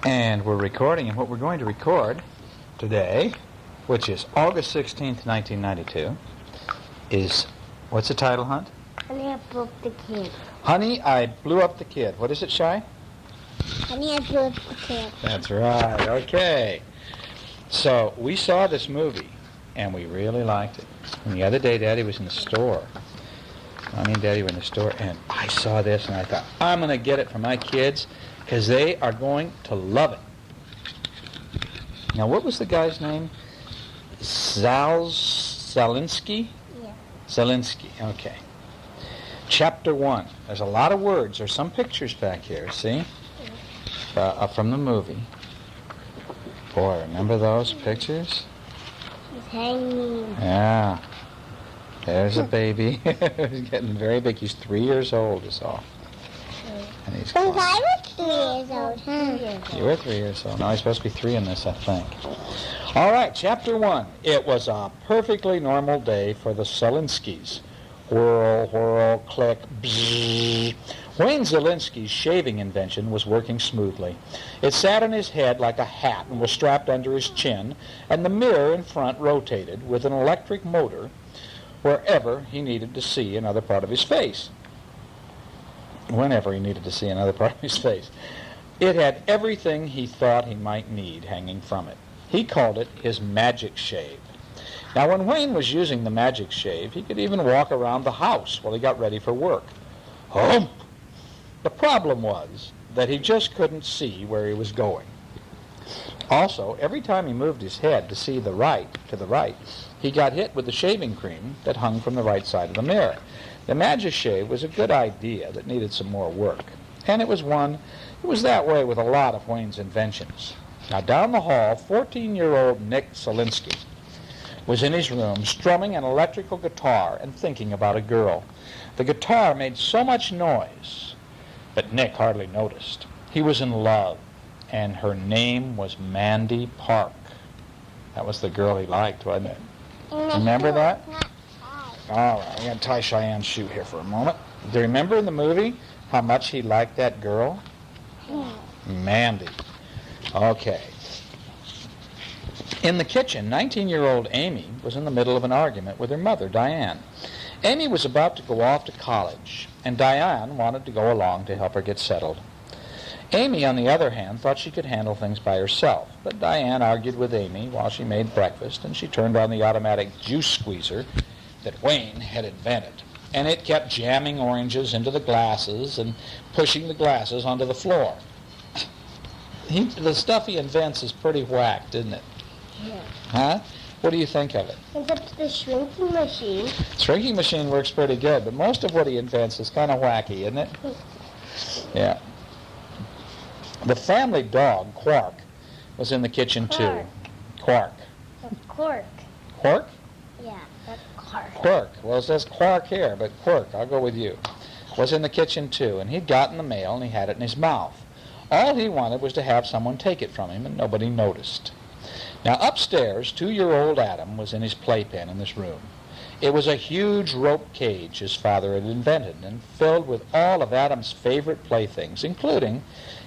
And we're recording, and what we're going to record today, which is August 16th, 1992, is, what's the title, Hunt? Honey, I Blew Up the Kid. Honey, I Blew Up the Kid. What is it, Shy? Honey, I Blew Up the Kid. That's right, okay. So, we saw this movie, and we really liked it. And the other day, Daddy was in the store. Mommy and Daddy were in the store, and I saw this, and I thought, I'm going to get it for my kids, because they are going to love it. Now, what was the guy's name? Zelinsky? Yeah. Zelinsky, okay. Chapter 1. There's a lot of words. There's some pictures back here, see? From the movie. Boy, remember those pictures? He's hanging. Yeah. There's a baby. He's getting very big. He's 3 years old, is all. And he's Since I was 3 years old, You were 3 years old. No, he's supposed to be 3 in this, I think. All right, Chapter 1. It was a perfectly normal day for the Zelinskys. Whirl, whirl, click, bzzz. Wayne Zelinsky's shaving invention was working smoothly. It sat on his head like a hat and was strapped under his chin, and the mirror in front rotated with an electric motor wherever he needed to see another part of his face. Whenever he needed to see another part of his face. It had everything he thought he might need hanging from it. He called it his magic shave. Now, when Wayne was using the magic shave, he could even walk around the house while he got ready for work. Hump! The problem was that he just couldn't see where he was going. Also, every time he moved his head to see to the right, he got hit with the shaving cream that hung from the right side of the mirror. The magic shave was a good idea that needed some more work. And it was that way with a lot of Wayne's inventions. Now, down the hall, 14-year-old Nick Zelinsky was in his room strumming an electrical guitar and thinking about a girl. The guitar made so much noise, but Nick hardly noticed. He was in love, and her name was Mandy Park. That was the girl he liked, wasn't it? Remember that? All right, I'm going to tie Cheyenne's shoe here for a moment. Do you remember in the movie how much he liked that girl? Yeah. Mandy. Okay. In the kitchen, 19-year-old Amy was in the middle of an argument with her mother, Diane. Amy was about to go off to college, and Diane wanted to go along to help her get settled. Amy, on the other hand, thought she could handle things by herself, but Diane argued with Amy while she made breakfast, and she turned on the automatic juice squeezer that Wayne had invented, and it kept jamming oranges into the glasses and pushing the glasses onto the floor. The stuff he invents is pretty whacked, isn't it? Yeah. Huh? What do you think of it? Except the shrinking machine. Shrinking machine works pretty good, but most of what he invents is kind of wacky, isn't it? Yeah. The family dog, Quark, was in the kitchen too. Quark. That's Quark. Quark? Yeah, that's Quark. Quirk. Well, it says Quark here, but Quirk, I'll go with you, was in the kitchen too, and he'd gotten the mail and he had it in his mouth. All he wanted was to have someone take it from him, and nobody noticed. Now, upstairs, 2-year-old Adam was in his playpen in this room. It was a huge rope cage his father had invented and filled with all of Adam's favorite playthings, including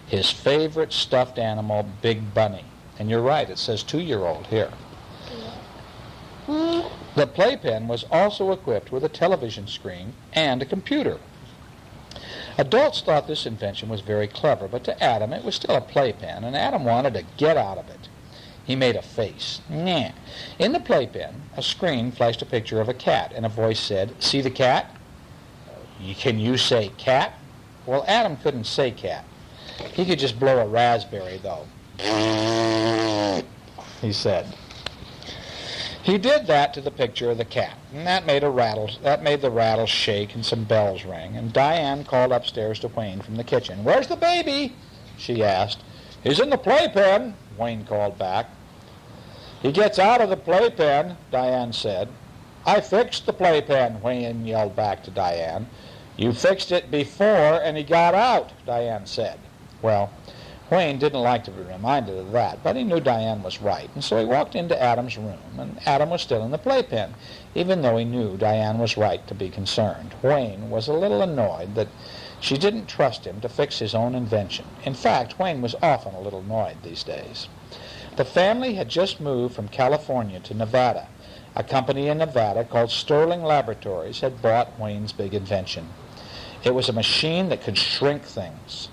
his favorite stuffed animal, Big Bunny. And you're right, it says 2-year-old here. Yeah. The playpen was also equipped with a television screen and a computer. Adults thought this invention was very clever, but to Adam it was still a playpen, and Adam wanted to get out of it. He made a face. Nyeh. In the playpen, a screen flashed a picture of a cat, and a voice said, "See the cat? Can you say cat?" Well, Adam couldn't say cat. He could just blow a raspberry, though. He said. He did that to the picture of the cat, and that made the rattle shake and some bells ring, and Diane called upstairs to Wayne from the kitchen. "Where's the baby?" she asked. "He's in the playpen," Wayne called back. "He gets out of the playpen," Diane said. "I fixed the playpen," Wayne yelled back to Diane. "You fixed it before and he got out," Diane said. Well, Wayne didn't like to be reminded of that, but he knew Diane was right, and so he walked into Adam's room, and Adam was still in the playpen, even though he knew Diane was right to be concerned. Wayne was a little annoyed that she didn't trust him to fix his own invention. In fact, Wayne was often a little annoyed these days. The family had just moved from California to Nevada. A company in Nevada called Sterling Laboratories had bought Wayne's big invention. It was a machine that could shrink things.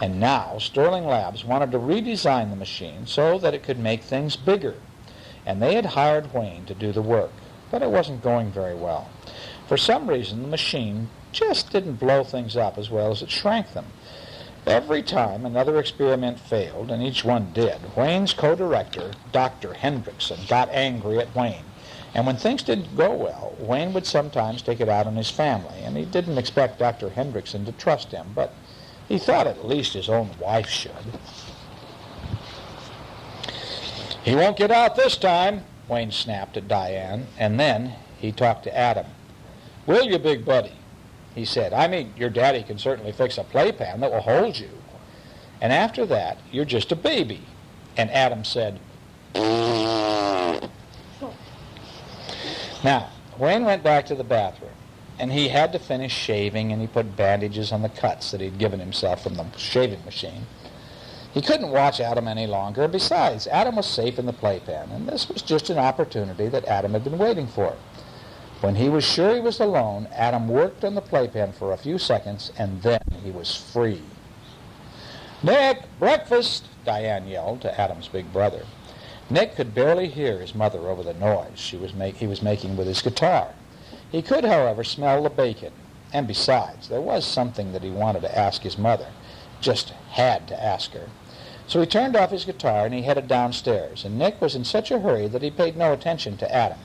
And now Sterling Labs wanted to redesign the machine so that it could make things bigger. And they had hired Wayne to do the work, but it wasn't going very well. For some reason, the machine just didn't blow things up as well as it shrank them. Every time another experiment failed, and each one did, Wayne's co-director, Dr. Hendrickson, got angry at Wayne. And when things didn't go well, Wayne would sometimes take it out on his family, and he didn't expect Dr. Hendrickson to trust him, but he thought at least his own wife should. "He won't get out this time," Wayne snapped at Diane, and then he talked to Adam. "Will you, big buddy?" he said. "I mean, your daddy can certainly fix a playpen that will hold you. And after that, you're just a baby." And Adam said, Now, Wayne went back to the bathroom, and he had to finish shaving, and he put bandages on the cuts that he'd given himself from the shaving machine. He couldn't watch Adam any longer, and besides, Adam was safe in the playpen, and this was just an opportunity that Adam had been waiting for. When he was sure he was alone, Adam worked on the playpen for a few seconds, and then he was free. "Nick, breakfast!" Diane yelled to Adam's big brother. Nick could barely hear his mother over the noise he was making with his guitar. He could, however, smell the bacon, and besides, there was something that he wanted to ask his mother, just had to ask her. So he turned off his guitar and he headed downstairs, and Nick was in such a hurry that he paid no attention to Adam.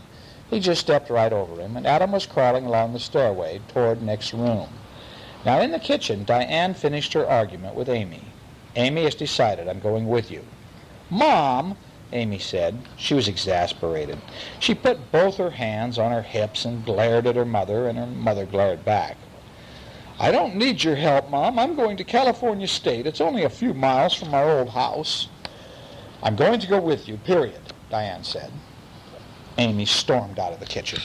He just stepped right over him, and Adam was crawling along the stairway toward Nick's room. Now in the kitchen, Diane finished her argument with Amy. "Amy has decided I'm going with you." "Mom," Amy said. She was exasperated. She put both her hands on her hips and glared at her mother, and her mother glared back. "I don't need your help, Mom. I'm going to California State. It's only a few miles from our old house." "I'm going to go with you, period," Diane said. Amy stormed out of the kitchen.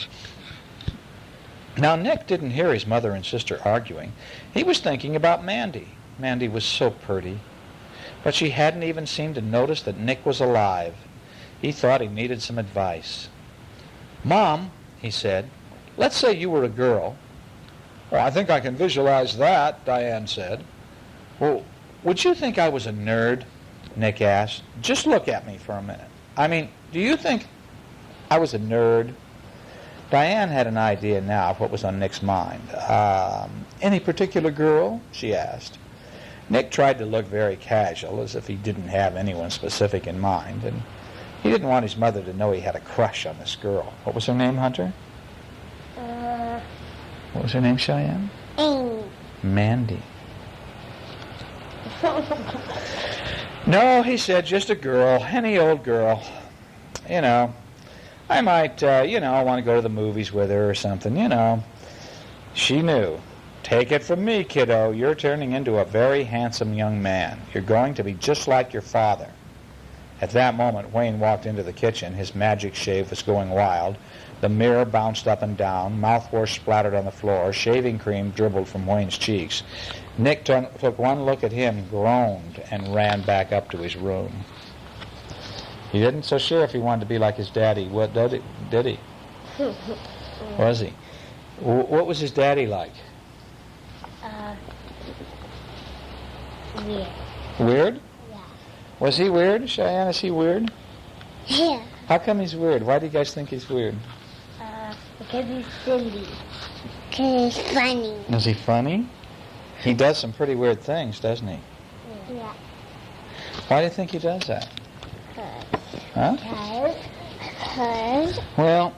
Now, Nick didn't hear his mother and sister arguing. He was thinking about Mandy. Mandy was so pretty. But she hadn't even seemed to notice that Nick was alive. He thought he needed some advice. "Mom," he said, "let's say you were a girl." "Well, I think I can visualize that," Diane said. "Well, would you think I was a nerd?" Nick asked. "Just look at me for a minute. I mean, do you think I was a nerd?" Diane had an idea now of what was on Nick's mind. Any particular girl?" she asked. Nick tried to look very casual, as if he didn't have anyone specific in mind, and he didn't want his mother to know he had a crush on this girl. What was her name, Hunter? What was her name, Cheyenne? Amy. Mandy. "No," he said, "just a girl, any old girl. You know, I might, want to go to the movies with her or something, She knew. "Take it from me, kiddo, you're turning into a very handsome young man. You're going to be just like your father." At that moment, Wayne walked into the kitchen. His magic shave was going wild. The mirror bounced up and down. Mouthwash splattered on the floor. Shaving cream dribbled from Wayne's cheeks. Nick took one look at him, groaned, and ran back up to his room. He wasn't so sure if he wanted to be like his daddy. What did he? Was he? What was his daddy like? Weird. Weird? Yeah. Was he weird? Cheyenne, is he weird? Yeah. How come he's weird? Why do you guys think he's weird? Because he's silly. Because he's funny. Is he funny? He does some pretty weird things, doesn't he? Yeah. Why do you think he does that? Huh? Because. Well,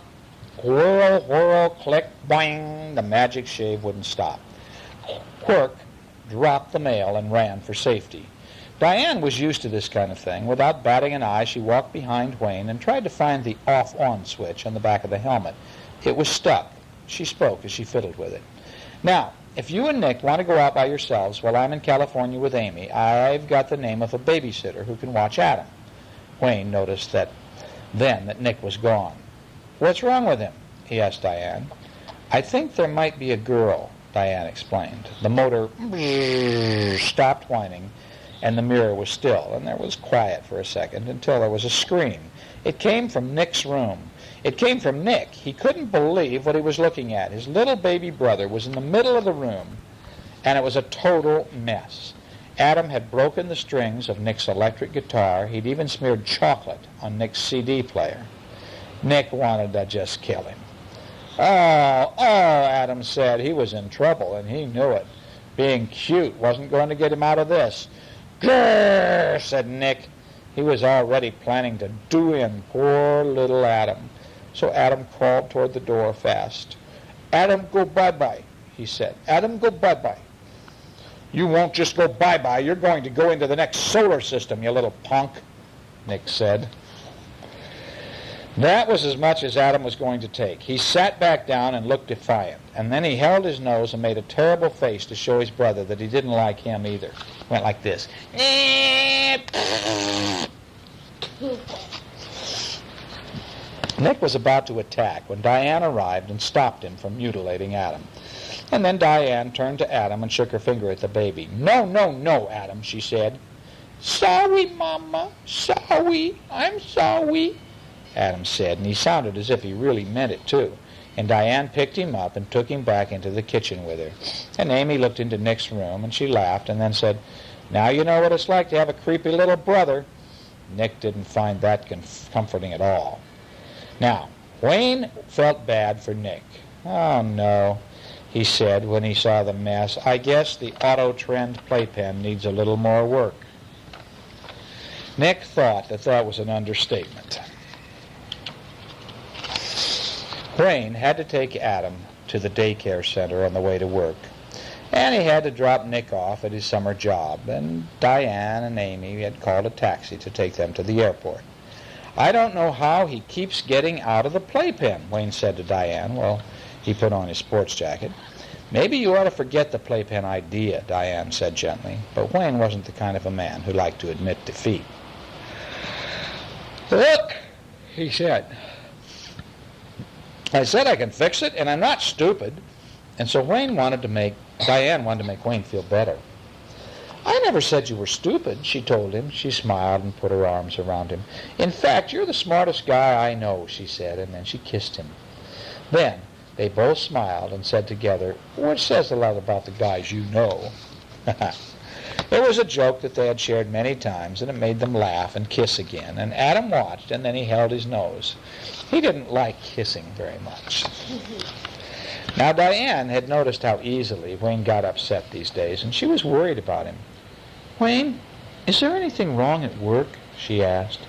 whirl, whirl, click, boing. The magic shave wouldn't stop. Quirk dropped the mail and ran for safety. Diane was used to this kind of thing. Without batting an eye, she walked behind Wayne and tried to find the off-on switch on the back of the helmet. It was stuck. She spoke as she fiddled with it. Now, if you and Nick want to go out by yourselves while I'm in California with Amy, I've got the name of a babysitter who can watch Adam. Wayne noticed that Nick was gone. What's wrong with him? He asked Diane. I think there might be a girl, Diane explained. The motor stopped whining, and the mirror was still, and there was quiet for a second until there was a scream. It came from Nick's room. It came from Nick. He couldn't believe what he was looking at. His little baby brother was in the middle of the room, and it was a total mess. Adam had broken the strings of Nick's electric guitar. He'd even smeared chocolate on Nick's CD player. Nick wanted to just kill him. Oh, Adam said. He was in trouble, and he knew it. Being cute wasn't going to get him out of this. Grrr, said Nick. He was already planning to do in poor little Adam. So Adam crawled toward the door fast. Adam, go bye-bye, he said. Adam, go bye-bye. You won't just go bye-bye. You're going to go into the next solar system, you little punk, Nick said. That was as much as Adam was going to take. He sat back down and looked defiant, and then he held his nose and made a terrible face to show his brother that he didn't like him either. Went like this. Nick was about to attack when Diane arrived and stopped him from mutilating Adam. And then Diane turned to Adam and shook her finger at the baby. No, no, no, Adam, she said. Sorry, Mama, sorry, I'm sorry, Adam said, and he sounded as if he really meant it, too. And Diane picked him up and took him back into the kitchen with her. And Amy looked into Nick's room, and she laughed and then said, now you know what it's like to have a creepy little brother. Nick didn't find that comforting at all. Now, Wayne felt bad for Nick. Oh, no, he said when he saw the mess. I guess the auto-trend playpen needs a little more work. Nick thought that was an understatement. Wayne had to take Adam to the daycare center on the way to work, and he had to drop Nick off at his summer job, and Diane and Amy had called a taxi to take them to the airport. I don't know how he keeps getting out of the playpen, Wayne said to Diane while he put on his sports jacket. Maybe you ought to forget the playpen idea, Diane said gently, but Wayne wasn't the kind of a man who liked to admit defeat. Look, he said. I said I can fix it, and I'm not stupid. And so Diane wanted to make Wayne feel better. I never said you were stupid, she told him. She smiled and put her arms around him. In fact, you're the smartest guy I know, she said, and then she kissed him. Then they both smiled and said together, which says a lot about the guys you know. It was a joke that they had shared many times, and it made them laugh and kiss again. And Adam watched, and then he held his nose. He didn't like kissing very much. Now, Diane had noticed how easily Wayne got upset these days, and she was worried about him. Wayne, is there anything wrong at work? She asked.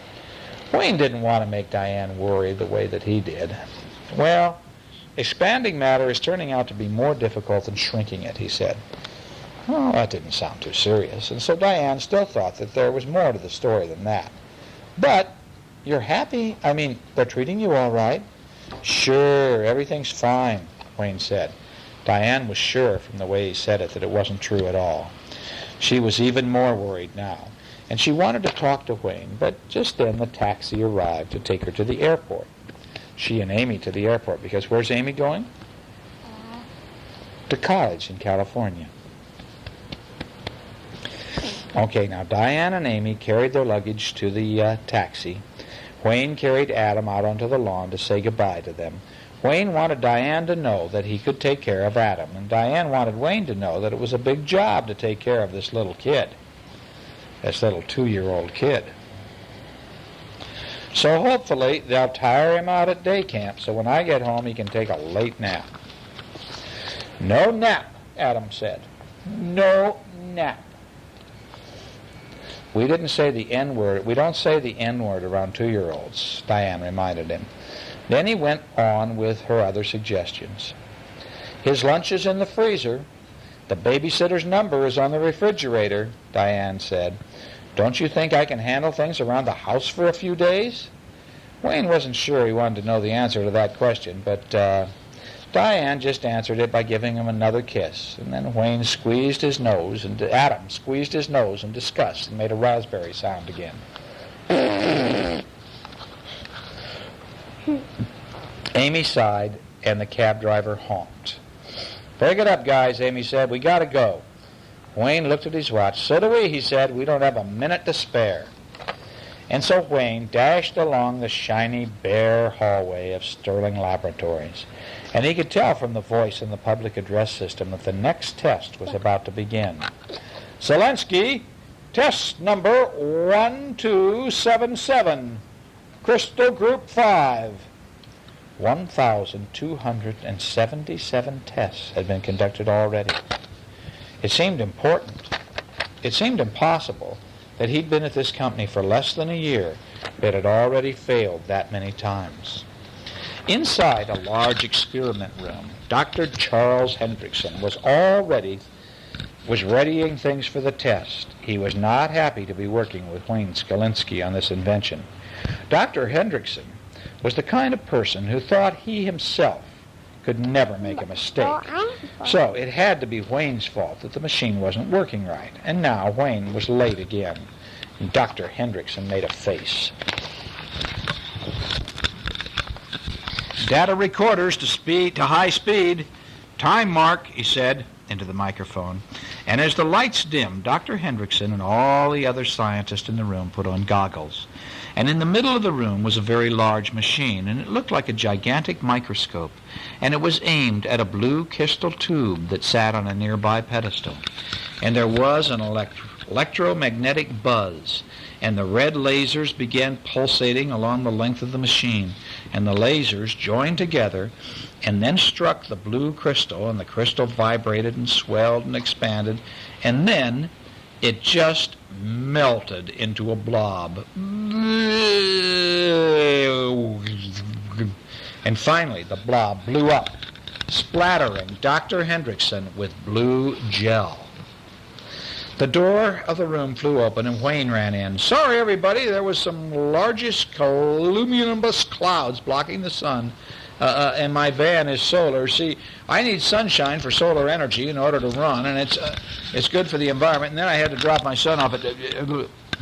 Wayne didn't want to make Diane worry the way that he did. Well, expanding matter is turning out to be more difficult than shrinking it, he said. Well, that didn't sound too serious, and so Diane still thought that there was more to the story than that. But you're happy? I mean, they're treating you all right? Sure, everything's fine, Wayne said. Diane was sure from the way he said it that it wasn't true at all. She was even more worried now, and she wanted to talk to Wayne, but just then the taxi arrived to take her to the airport. She and Amy to the airport, because where's Amy going? To college in California. Okay, now Diane and Amy carried their luggage to the taxi. Wayne carried Adam out onto the lawn to say goodbye to them. Wayne wanted Diane to know that he could take care of Adam, and Diane wanted Wayne to know that it was a big job to take care of this little kid, this little 2-year-old kid. So hopefully they'll tire him out at day camp, so when I get home he can take a late nap. No nap, Adam said. No nap. We didn't say the N-word. We don't say the N-word around 2-year-olds, Diane reminded him. Then he went on with her other suggestions. His lunch is in the freezer. The babysitter's number is on the refrigerator, Diane said. Don't you think I can handle things around the house for a few days? Wayne wasn't sure he wanted to know the answer to that question, but Diane just answered it by giving him another kiss, and then Wayne squeezed his nose, and Adam squeezed his nose in disgust and made a raspberry sound again. Amy sighed, and the cab driver honked. "Break it up, guys," Amy said. "We gotta go." Wayne looked at his watch. "So do we," he said. "We don't have a minute to spare." And so Wayne dashed along the shiny, bare hallway of Sterling Laboratories, and he could tell from the voice in the public address system that the next test was about to begin. "Zelensky, test number 1277, Crystal Group 5. 1,277 tests had been conducted already. It seemed important. It seemed impossible that he'd been at this company for less than a year, but had already failed that many times. Inside a large experiment room, Dr. Charles Hendrickson was readying things for the test. He was not happy to be working with Wayne Szalinski on this invention. Dr. Hendrickson was the kind of person who thought he himself could never make a mistake. So it had to be Wayne's fault that the machine wasn't working right. And now Wayne was late again. And Dr. Hendrickson made a face. "Data recorders to high speed. Time mark," he said into the microphone. And as the lights dimmed, Dr. Hendrickson and all the other scientists in the room put on goggles. And in the middle of the room was a very large machine, and it looked like a gigantic microscope, and it was aimed at a blue crystal tube that sat on a nearby pedestal. And there was an electromagnetic buzz, and the red lasers began pulsating along the length of the machine, and the lasers joined together and then struck the blue crystal, and the crystal vibrated and swelled and expanded, and then it just melted into a blob. And finally, the blob blew up, splattering Dr. Hendrickson with blue gel. The door of the room flew open, and Wayne ran in. "Sorry, everybody, there was some largest cumulonimbus clouds blocking the sun, and my van is solar. See, I need sunshine for solar energy in order to run, and it's good for the environment. And then I had to drop my son off at..."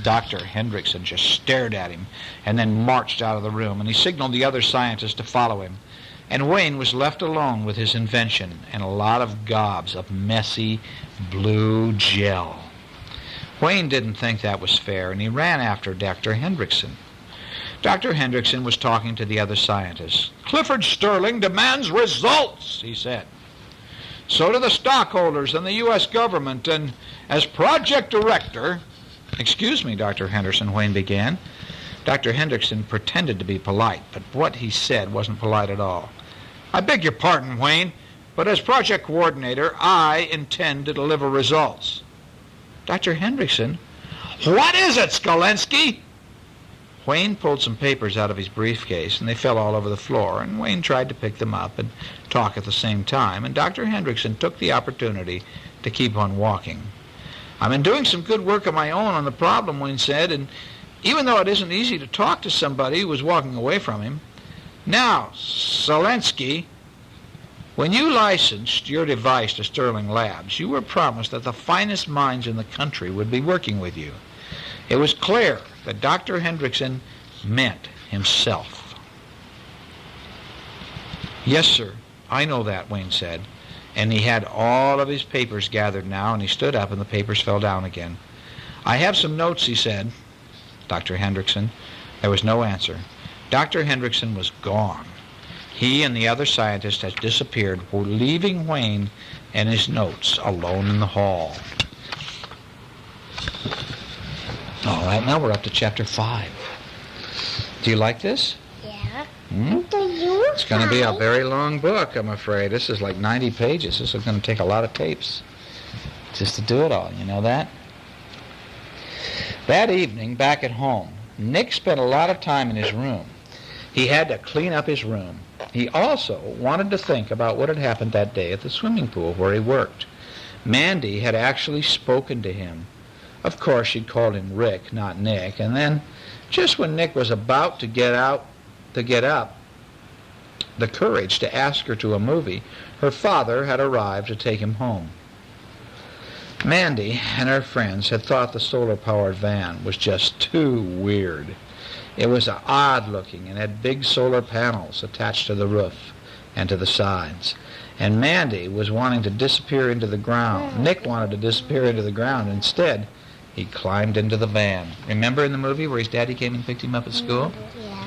Dr. Hendrickson just stared at him and then marched out of the room, and he signaled the other scientists to follow him. And Wayne was left alone with his invention and a lot of gobs of messy blue gel. Wayne didn't think that was fair, and he ran after Dr. Hendrickson. Dr. Hendrickson was talking to the other scientists. "Clifford Sterling demands results," he said. "So do the stockholders and the U.S. government, and as project director..." "Excuse me, Dr. Henderson," Wayne began. Dr. Hendrickson pretended to be polite, but what he said wasn't polite at all. "I beg your pardon, Wayne, but as project coordinator, I intend to deliver results." "Dr. Hendrickson..." "What is it, Szalinski?" Wayne pulled some papers out of his briefcase, and they fell all over the floor, and Wayne tried to pick them up and talk at the same time, and Dr. Hendrickson took the opportunity to keep on walking. "I've been doing some good work of my own on the problem," Wayne said, "and even though it isn't easy to talk to somebody who was walking away from him. Now, Szalinski, when you licensed your device to Sterling Labs, you were promised that the finest minds in the country would be working with you. It was clear that Dr. Hendrickson meant himself." "Yes, sir, I know that," Wayne said. And he had all of his papers gathered now, and he stood up and the papers fell down again. "I have some notes," he said. "Dr. Hendrickson." There was no answer. Dr. Hendrickson was gone. He and the other scientist had disappeared, leaving Wayne and his notes alone in the hall. All right, now we're up to chapter 5. Do you like this? Yeah. Do you? It's going to be a very long book, I'm afraid. This is like 90 pages. This is going to take a lot of tapes just to do it all. You know that? That evening, back at home, Nick spent a lot of time in his room. He had to clean up his room. He also wanted to think about what had happened that day at the swimming pool where he worked. Mandy had actually spoken to him. Of course, she'd called him Rick, not Nick, and then, just when Nick was about to get up, the courage to ask her to a movie, her father had arrived to take him home. Mandy and her friends had thought the solar-powered van was just too weird. It was odd-looking and had big solar panels attached to the roof and to the sides. And Mandy was wanting to disappear into the ground. Nick wanted to disappear into the ground. Instead, he climbed into the van. Remember in the movie where his daddy came and picked him up at school? Yeah,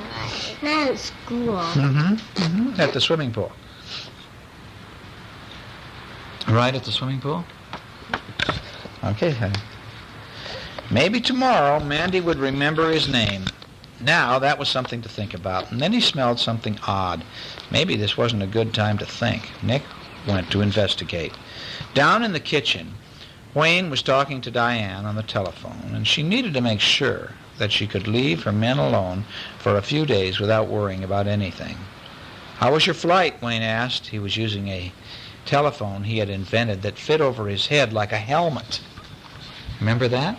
not at school. At the swimming pool. Right at the swimming pool? Okay, honey. Maybe tomorrow Mandy would remember his name. Now, that was something to think about. And then he smelled something odd. Maybe this wasn't a good time to think. Nick went to investigate. Down in the kitchen, Wayne was talking to Diane on the telephone, and she needed to make sure that she could leave her men alone for a few days without worrying about anything. "How was your flight?" Wayne asked. He was using a telephone he had invented that fit over his head like a helmet. Remember that?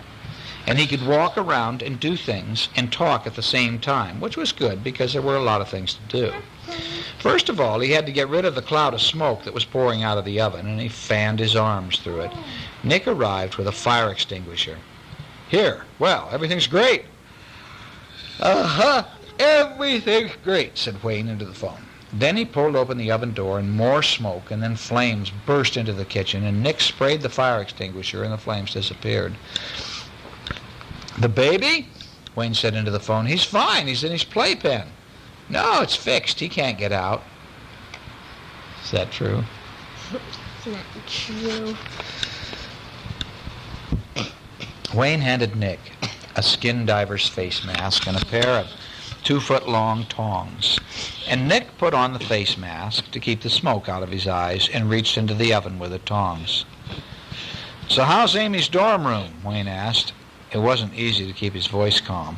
And he could walk around and do things and talk at the same time, which was good because there were a lot of things to do. First of all, he had to get rid of the cloud of smoke that was pouring out of the oven, and he fanned his arms through it. Nick arrived with a fire extinguisher. "Here. Well, everything's great." Everything's great, said Wayne into the phone. Then he pulled open the oven door, and more smoke, and then flames burst into the kitchen, and Nick sprayed the fire extinguisher, and the flames disappeared. "The baby?" Wayne said into the phone. "He's fine. He's in his playpen." "No, it's fixed. He can't get out." Is that true? It's not true. Wayne handed Nick a skin diver's face mask and a pair of 2-foot-long tongs. And Nick put on the face mask to keep the smoke out of his eyes and reached into the oven with the tongs. "So how's Amy's dorm room?" Wayne asked. It wasn't easy to keep his voice calm.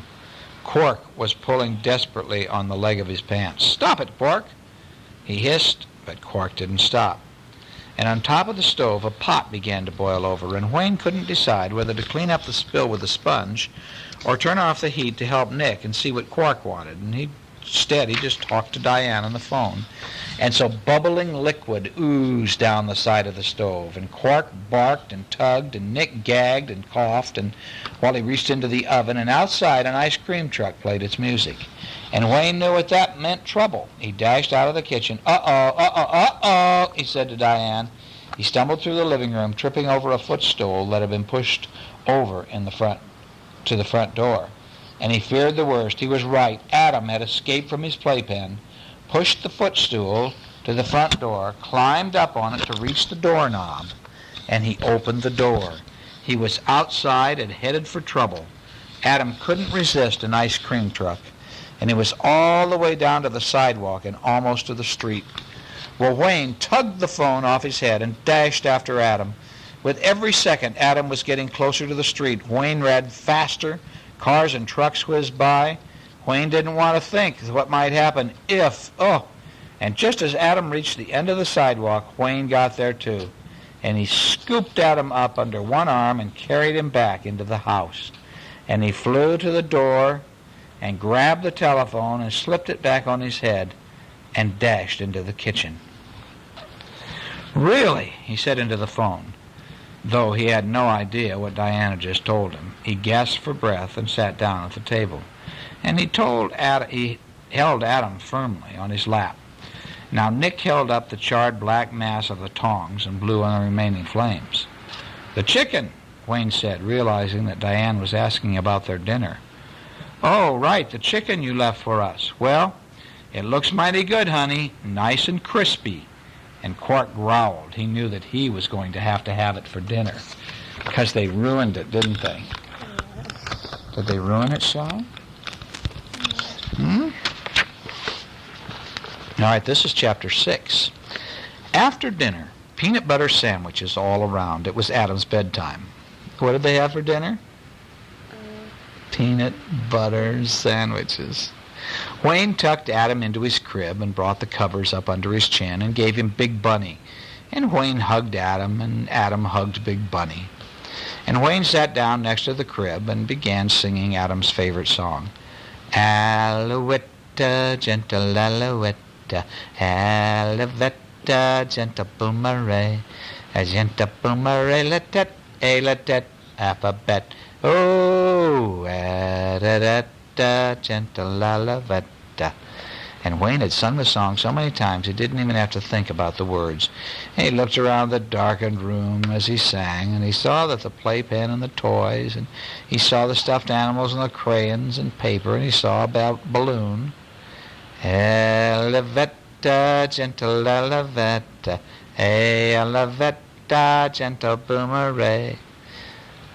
Quark was pulling desperately on the leg of his pants. "Stop it, Quark!" He hissed, but Quark didn't stop. And on top of the stove, a pot began to boil over, and Wayne couldn't decide whether to clean up the spill with a sponge or turn off the heat to help Nick and see what Quark wanted. And instead, he just talked to Diane on the phone. And so bubbling liquid oozed down the side of the stove, and Quark barked and tugged, and Nick gagged and coughed, and while he reached into the oven, and outside an ice cream truck played its music. And Wayne knew what that meant, trouble. He dashed out of the kitchen. Uh-oh, he said to Diane. He stumbled through the living room, tripping over a footstool that had been pushed over to the front door. And he feared the worst. He was right. Adam had escaped from his playpen, pushed the footstool to the front door, climbed up on it to reach the doorknob, and he opened the door. He was outside and headed for trouble. Adam couldn't resist an ice cream truck, and he was all the way down to the sidewalk and almost to the street. Well, Wayne tugged the phone off his head and dashed after Adam. With every second Adam was getting closer to the street, Wayne ran faster. Cars and trucks whizzed by. Wayne didn't want to think what might happen if, and just as Adam reached the end of the sidewalk, Wayne got there too. And he scooped Adam up under one arm and carried him back into the house. And he flew to the door and grabbed the telephone and slipped it back on his head and dashed into the kitchen. "Really?" he said into the phone, though he had no idea what Diana just told him. He gasped for breath and sat down at the table. And he held Adam firmly on his lap. Now Nick held up the charred black mass of the tongs and blew on the remaining flames. "The chicken," Wayne said, realizing that Diane was asking about their dinner. "Oh, right, the chicken you left for us. Well, it looks mighty good, honey, nice and crispy." And Quark growled. He knew that he was going to have it for dinner because they ruined it, didn't they? Did they ruin it, Sly? All right, this is chapter 6. After dinner, peanut butter sandwiches all around. It was Adam's bedtime. What did they have for dinner? Peanut butter sandwiches. Wayne tucked Adam into his crib and brought the covers up under his chin and gave him Big Bunny. And Wayne hugged Adam, and Adam hugged Big Bunny. And Wayne sat down next to the crib and began singing Adam's favorite song. Alouette, gentle alouette, Elevetta, gentle boomerang, a gentle boomerang, let-tet, alphabet. Oh, da-da-da, gentle elevetta. And Wayne had sung the song so many times he didn't even have to think about the words. And he looked around the darkened room as he sang, and he saw that the playpen and the toys, and he saw the stuffed animals and the crayons and paper, and he saw a balloon. Elevetta, gentle elevetta, elevetta, gentle boomerang.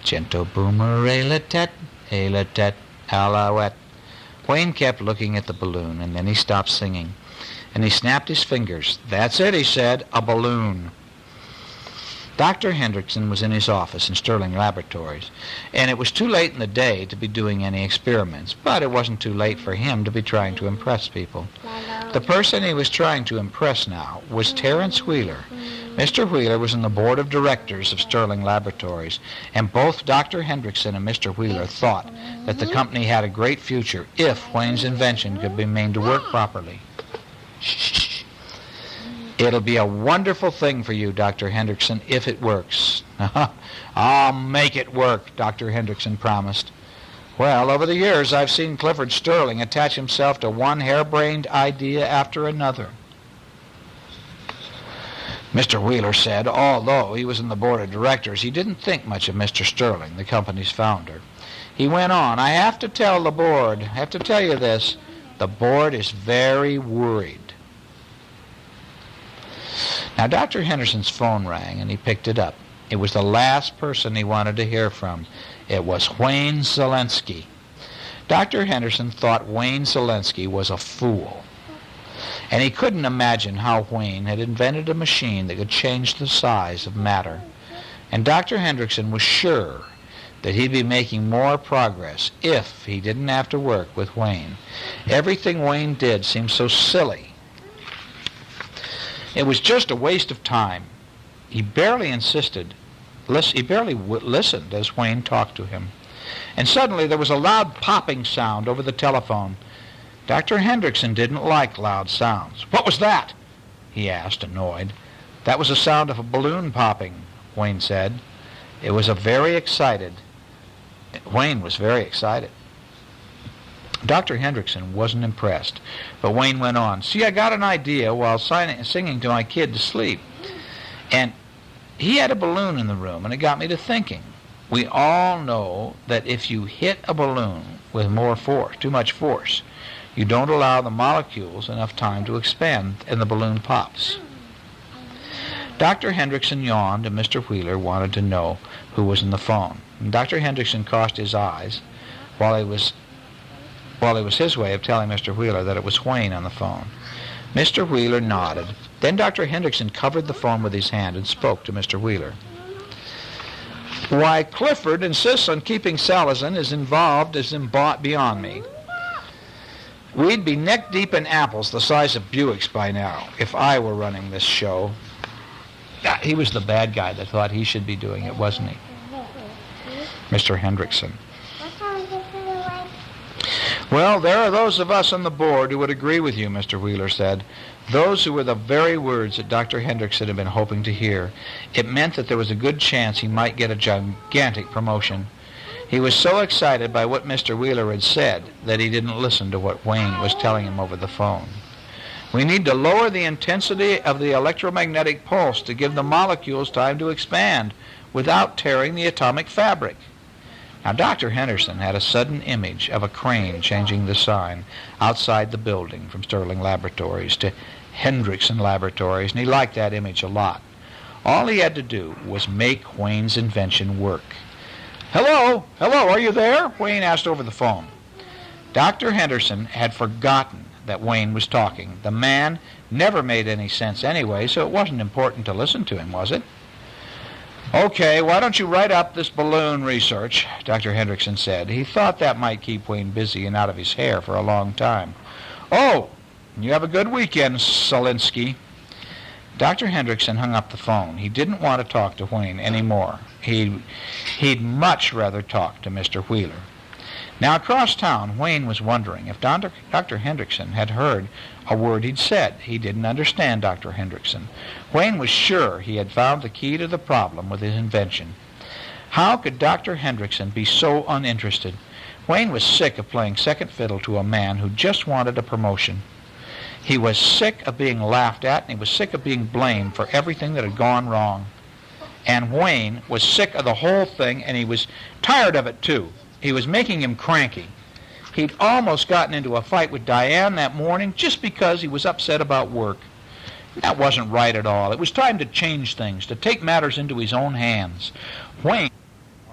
Gentle boomerang, let-tet, alouette. Wayne kept looking at the balloon, and then he stopped singing. And he snapped his fingers. That's it, he said, a balloon. Dr. Hendrickson was in his office in Sterling Laboratories, and it was too late in the day to be doing any experiments, but it wasn't too late for him to be trying to impress people. The person he was trying to impress now was Terence Wheeler. Mr. Wheeler was in the board of directors of Sterling Laboratories, and both Dr. Hendrickson and Mr. Wheeler thought that the company had a great future if Wayne's invention could be made to work properly. Shh. It'll be a wonderful thing for you, Dr. Hendrickson, if it works. I'll make it work, Dr. Hendrickson promised. Well, over the years, I've seen Clifford Sterling attach himself to one harebrained idea after another. Mr. Wheeler said, although he was in the board of directors, he didn't think much of Mr. Sterling, the company's founder. He went on, I have to tell you this, the board is very worried. Now, Dr. Henderson's phone rang, and he picked it up. It was the last person he wanted to hear from. It was Wayne Szalinski. Dr. Henderson thought Wayne Szalinski was a fool. And he couldn't imagine how Wayne had invented a machine that could change the size of matter. And Dr. Hendrickson was sure that he'd be making more progress if he didn't have to work with Wayne. Everything Wayne did seemed so silly. It was just a waste of time. He barely listened as Wayne talked to him. And suddenly there was a loud popping sound over the telephone. Dr. Hendrickson didn't like loud sounds. What was that? He asked, annoyed. That was the sound of a balloon popping, Wayne said. Wayne was very excited. Dr. Hendrickson wasn't impressed, but Wayne went on. See, I got an idea while singing to my kid to sleep. And he had a balloon in the room, and it got me to thinking. We all know that if you hit a balloon with too much force, you don't allow the molecules enough time to expand, and the balloon pops. Dr. Hendrickson yawned, and Mr. Wheeler wanted to know who was on the phone. And Dr. Hendrickson crossed his eyes while it was his way of telling Mr. Wheeler that it was Wayne on the phone. Mr. Wheeler nodded. Then Dr. Hendrickson covered the phone with his hand and spoke to Mr. Wheeler. Why Clifford insists on keeping Salazin beyond me. We'd be neck-deep in apples the size of Buicks by now if I were running this show. He was the bad guy that thought he should be doing it, wasn't he? Mr. Hendrickson. Well, there are those of us on the board who would agree with you, Mr. Wheeler said. Those who were the very words that Dr. Hendrickson had been hoping to hear. It meant that there was a good chance he might get a gigantic promotion. He was so excited by what Mr. Wheeler had said that he didn't listen to what Wayne was telling him over the phone. We need to lower the intensity of the electromagnetic pulse to give the molecules time to expand without tearing the atomic fabric. Now, Dr. Henderson had a sudden image of a crane changing the sign outside the building from Sterling Laboratories to Hendrickson Laboratories, and he liked that image a lot. All he had to do was make Wayne's invention work. Hello, are you there? Wayne asked over the phone. Dr. Henderson had forgotten that Wayne was talking. The man never made any sense anyway, so it wasn't important to listen to him, was it? Okay, why don't you write up this balloon research, Dr. Hendrickson said. He thought that might keep Wayne busy and out of his hair for a long time. Oh, you have a good weekend, Szalinski. Dr. Hendrickson hung up the phone. He didn't want to talk to Wayne anymore. He'd much rather talk to Mr. Wheeler. Now, across town, Wayne was wondering if Dr. Hendrickson had heard a word he'd said. He didn't understand Dr. Hendrickson. Wayne was sure he had found the key to the problem with his invention. How could Dr. Hendrickson be so uninterested? Wayne was sick of playing second fiddle to a man who just wanted a promotion. He was sick of being laughed at, and he was sick of being blamed for everything that had gone wrong. And Wayne was sick of the whole thing, and he was tired of it, too. He was making him cranky. He'd almost gotten into a fight with Diane that morning just because he was upset about work. That wasn't right at all. It was time to change things, to take matters into his own hands. Wayne,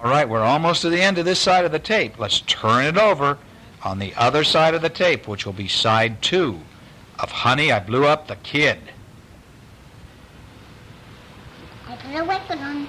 all right, we're almost to the end of this side of the tape. Let's turn it over on the other side of the tape, which will be side 2 of Honey, I Blew Up the Kid. I put a weapon on.